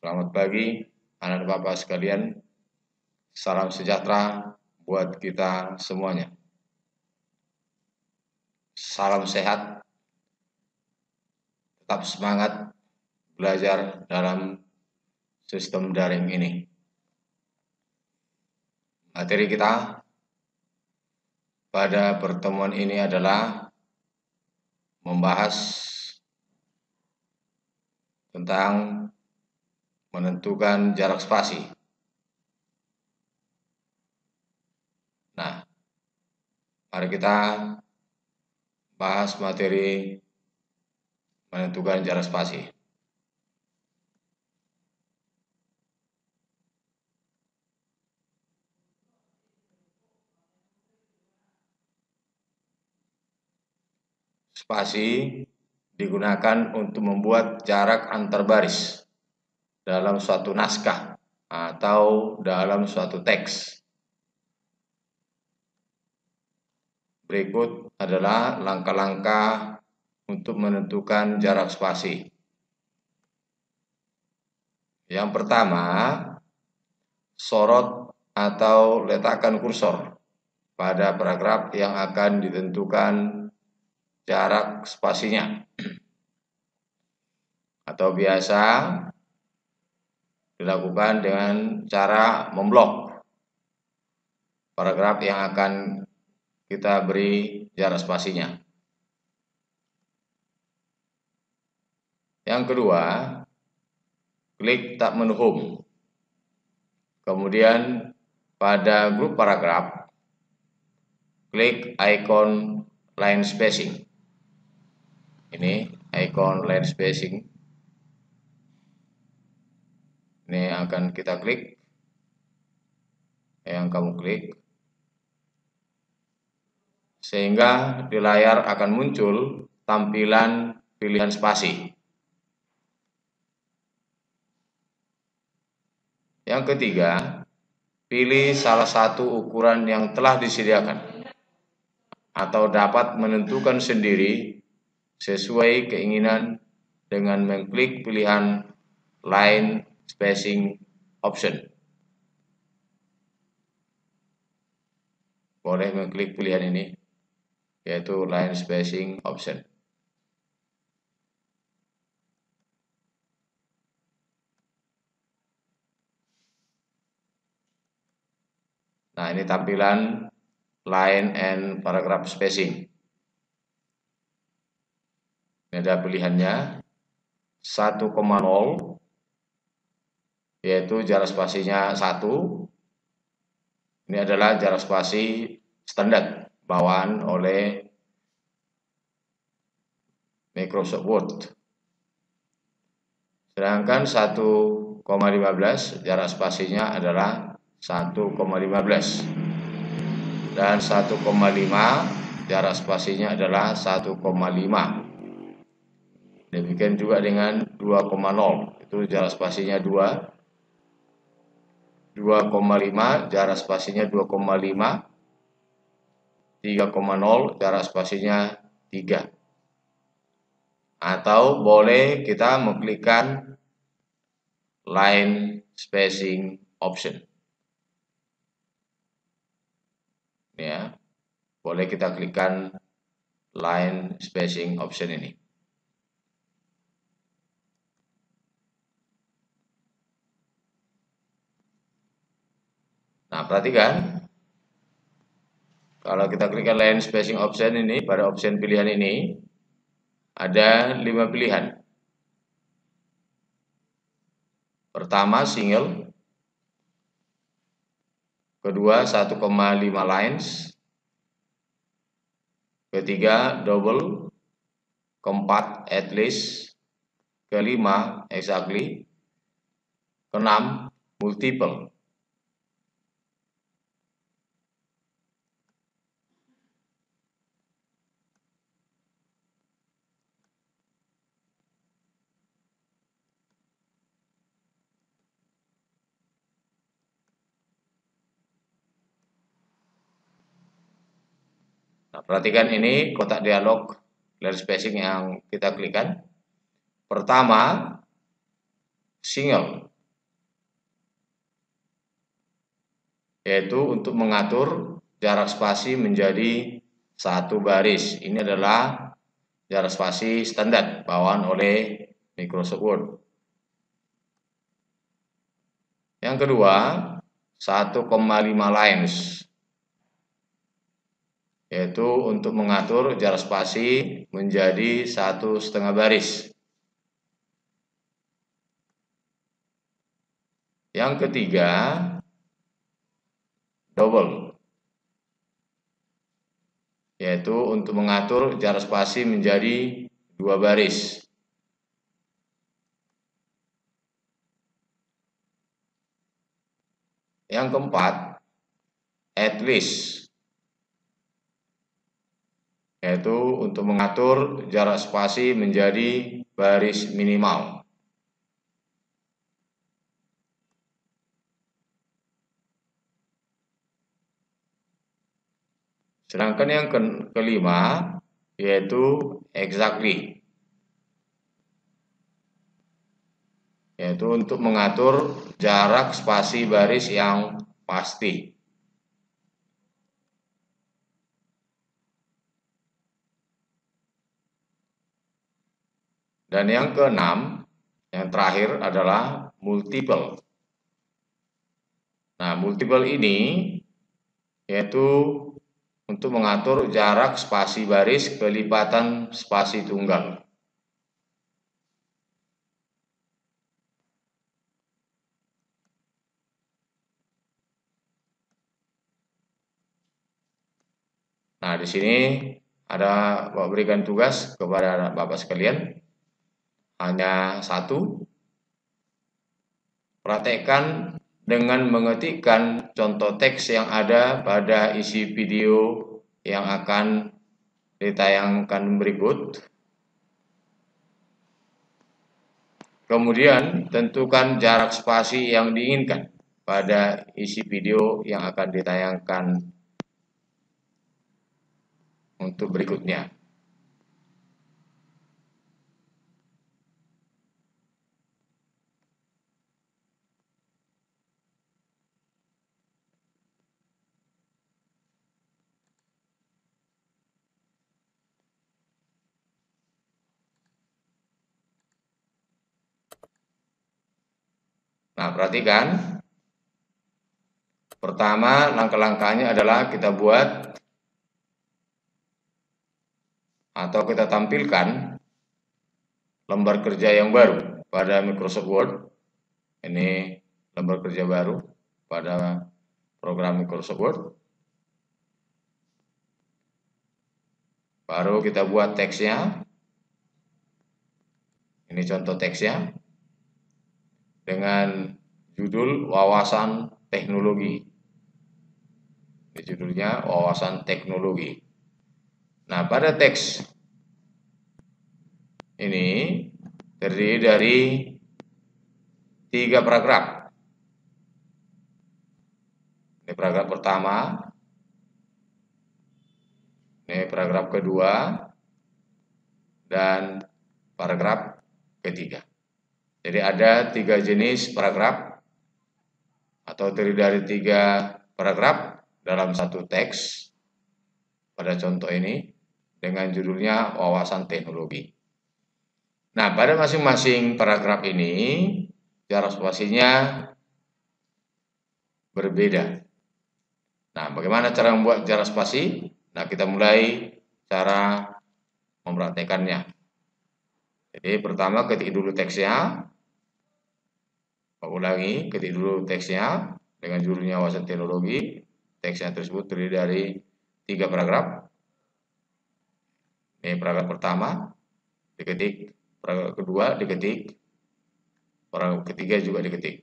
Selamat pagi, anak bapak sekalian. Salam sejahtera buat kita semuanya. Salam sehat, tetap semangat belajar dalam sistem daring ini. Materi kita pada pertemuan ini adalah membahas tentang menentukan jarak spasi. Nah, mari kita bahas materi menentukan jarak spasi. Spasi digunakan untuk membuat jarak antar baris dalam suatu naskah atau dalam suatu teks. Berikut adalah langkah-langkah untuk menentukan jarak spasi. Yang pertama, sorot atau letakkan kursor pada paragraf yang akan ditentukan jarak spasinya. Atau biasa dilakukan dengan cara memblok paragraf yang akan kita beri jarak spasinya. Yang kedua, klik tab menu home. Kemudian pada grup paragraf, klik icon line spacing. Ini icon line spacing. Ini akan kita klik. Yang kamu klik. Sehingga di layar akan muncul tampilan pilihan spasi. Yang ketiga, pilih salah satu ukuran yang telah disediakan atau dapat menentukan sendiri sesuai keinginan dengan mengklik pilihan line spacing option. Boleh mengklik pilihan ini, yaitu line spacing option. Nah, ini tampilan line and paragraph spacing. Ini ada pilihannya 1,0, yaitu jarak spasinya 1. Ini adalah jarak spasi standar bawaan oleh Microsoft Word. Sedangkan 1,15 jarak spasinya adalah 1,15. Dan 1,5 jarak spasinya adalah 1,5. Demikian juga dengan 2,0, itu jarak spasinya 2. 2,5 jarak spasinya 2,5. 3,0 jarak spasinya 3. Atau boleh kita mengklikkan line spacing option. Ya, boleh kita klikkan line spacing option ini. Nah, perhatikan, kalau kita klikkan line spacing option ini, pada option pilihan ini ada 5 pilihan. Pertama, single. Kedua, 1,5 lines. Ketiga, double. Keempat, at least. Kelima, exactly. Keenam, multiple. Nah, perhatikan ini kotak dialog line spacing yang kita klikkan. Pertama, single. yaitu untuk mengatur jarak spasi menjadi satu baris. Ini adalah jarak spasi standar bawaan oleh Microsoft Word. Yang kedua, 1,5 lines, yaitu untuk mengatur jarak spasi menjadi 1,5 baris. Yang ketiga, double, yaitu untuk mengatur jarak spasi menjadi 2 baris. Yang keempat, at least, yaitu untuk mengatur jarak spasi menjadi baris minimal. Sedangkan yang kelima, yaitu exactly, yaitu untuk mengatur jarak spasi baris yang pasti. Dan yang keenam, yang terakhir adalah multiple. Nah, multiple ini yaitu untuk mengatur jarak spasi baris kelipatan spasi tunggal. Nah, di sini ada Bapak berikan tugas kepada Bapak sekalian, hanya satu, praktekkan dengan mengetikkan contoh teks yang ada pada isi video yang akan ditayangkan berikut. Kemudian tentukan jarak spasi yang diinginkan pada isi video yang akan ditayangkan untuk berikutnya. Nah, perhatikan. Pertama, langkah-langkahnya adalah kita buat atau kita tampilkan lembar kerja yang baru pada Microsoft Word. Ini lembar kerja baru pada program Microsoft Word. Baru kita buat teksnya. Ini contoh teksnya dengan judul wawasan teknologi. Ini judulnya wawasan teknologi. Nah, pada teks ini terdiri dari 3 paragraf. Ini paragraf pertama, ini paragraf kedua, dan paragraf ketiga. Jadi ada 3 jenis paragraf atau terdiri dari 3 paragraf dalam satu teks pada contoh ini dengan judulnya wawasan teknologi. Nah, pada masing-masing paragraf ini jarak spasinya berbeda. Nah, bagaimana cara membuat jarak spasi? Nah, kita mulai cara mempraktekannya. Jadi pertama ketik dulu teksnya. Ulangi, ketik dulu teksnya dengan judulnya wawasan teknologi. Teksnya tersebut terdiri dari 3 paragraf. Ini paragraf pertama diketik, paragraf kedua diketik, paragraf ketiga juga diketik.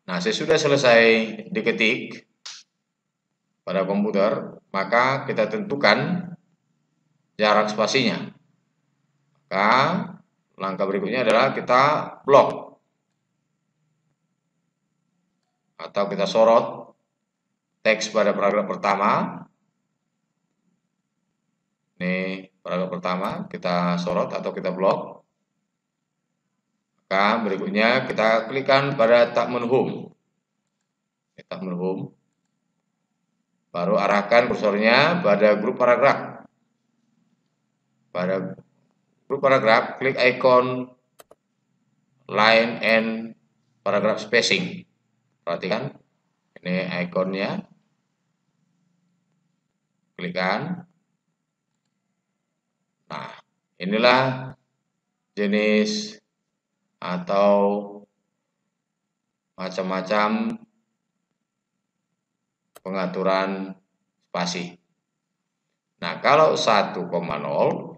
Nah, sesudah selesai diketik pada komputer, maka kita tentukan jarak spasinya. Maka langkah berikutnya adalah kita blok atau kita sorot teks pada paragraf pertama. Ini paragraf pertama kita sorot atau kita blok. Maka berikutnya kita klikkan pada tab menu home. tak home. Baru arahkan kursornya pada grup paragraf. Pada grup paragraf, klik ikon line and paragraph spacing. Perhatikan, ini ikonnya. Klikkan. Nah, inilah jenis atau macam-macam pengaturan spasi. Nah, kalau 1,0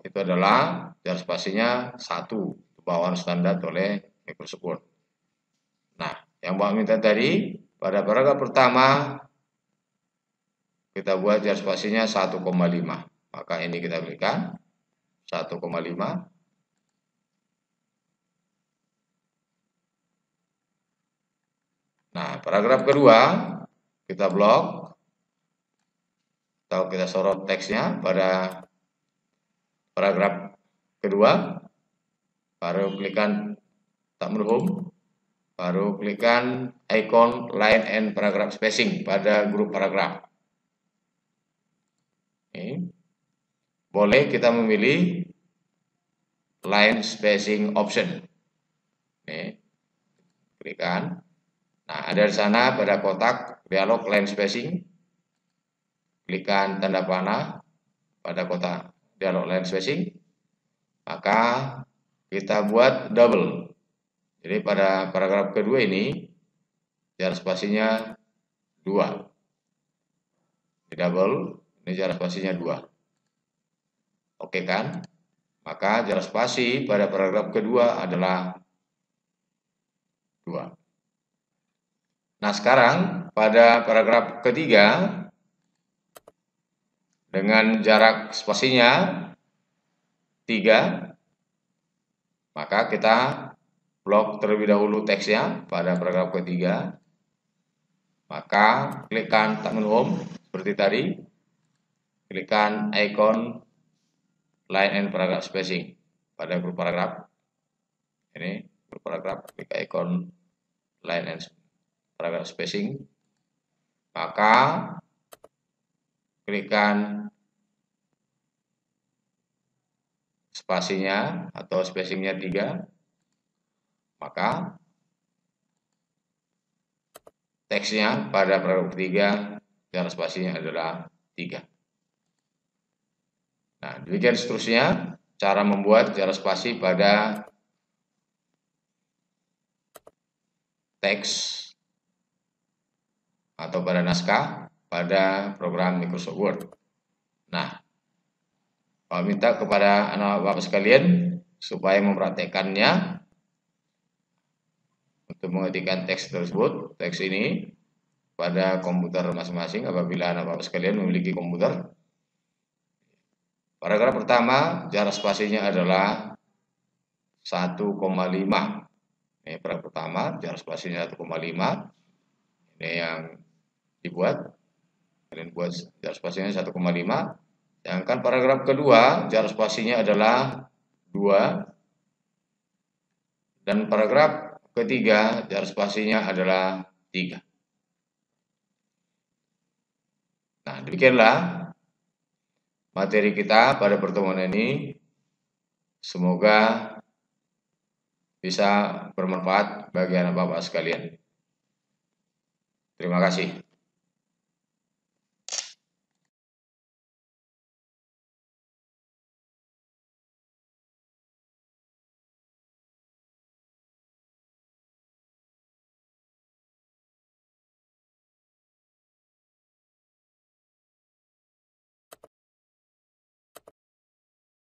itu adalah jarak spasinya 1, bawaan standar oleh Microsoft Word. Nah, yang Bapak minta tadi pada paragraf pertama kita buat jarak spasinya 1,5. Maka ini kita berikan 1,5. Nah, paragraf kedua kita blok atau kita sorot teksnya pada paragraf kedua. Baru klikkan tab menu home. Baru klikkan ikon line and paragraph spacing pada grup paragraf. Ini. Boleh kita memilih line spacing option. Ini. Klikkan. Nah, ada di sana pada kotak dialog line spacing. Klikkan tanda panah pada kotak dialog line spacing. Maka kita buat double. Jadi pada paragraf kedua ini jarak spasinya 2. Di double, ini jarak spasinya 2. Oke kan? Maka jarak spasi pada paragraf kedua adalah 2. Nah, sekarang pada paragraf ketiga dengan jarak spasinya 3, maka kita blok terlebih dahulu teksnya pada paragraf ketiga. Maka klikkan tab menu home seperti tadi. Klikkan ikon line and paragraph spacing pada grup paragraf. Ini grup paragraf, klik ikon line and paragraph spacing. Maka klikkan spasinya atau spacingnya 3. Maka teksnya pada paragraf ketiga jarak spasinya adalah 3. Nah, demikian seterusnya cara membuat jarak spasi pada teks atau pada naskah pada program Microsoft Word. Nah, saya minta kepada anak bapak sekalian supaya mempraktekannya untuk mengetikkan teks tersebut, teks ini pada komputer masing-masing apabila anak bapak sekalian memiliki komputer. Paragraf pertama jarak spasinya adalah 1,5. Ini paragraf pertama jarak spasinya 1,5. Ini yang dibuat. Kalian buat jarak spasinya 1,5. Sedangkan paragraf kedua jarak spasinya adalah 2. Dan paragraf ketiga jarak spasinya adalah 3. Nah, demikianlah materi kita pada pertemuan ini. Semoga bisa bermanfaat bagi anak bapak sekalian. Terima kasih.